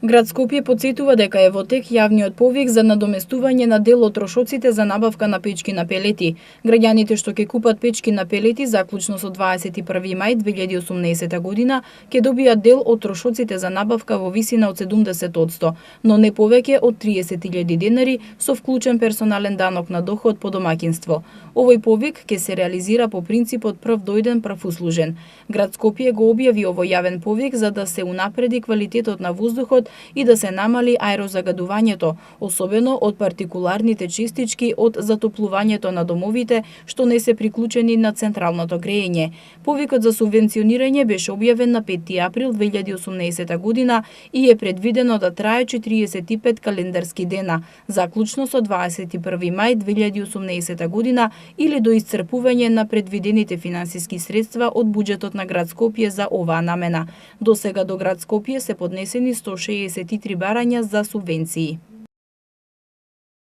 Град Скопје потсетува дека е во тек јавниот повик за надоместување на дел од трошоците за набавка на печки на пелети. Граѓаните што ќе купат печки на пелети заклучно со 21 мај 2018 година ќе добијат дел од трошоците за набавка во висина од 70%, но не повеќе од 30.000 денари со вклучен персонален данок на доход по домаќинство. Овој повик ќе се реализира по принципот прв дојден прв услужен. Град Скопје го објави овој јавен повик за да се унапреди квалитетот на воздухот и да се намали аерозагадувањето, особено од партикуларните честички од затоплувањето на домовите што не се приклучени на централното грејење. Повикот за субвенционирање беше објавен на 5 април 2018 година и е предвидено да трае 45 календарски дена, заклучно со 21 мај 2018 година или до исцрпување на предвидените финансиски средства од буџетот на Град Скопје за оваа намена. Досега до Град Скопје се поднесени 163 барања за субвенции.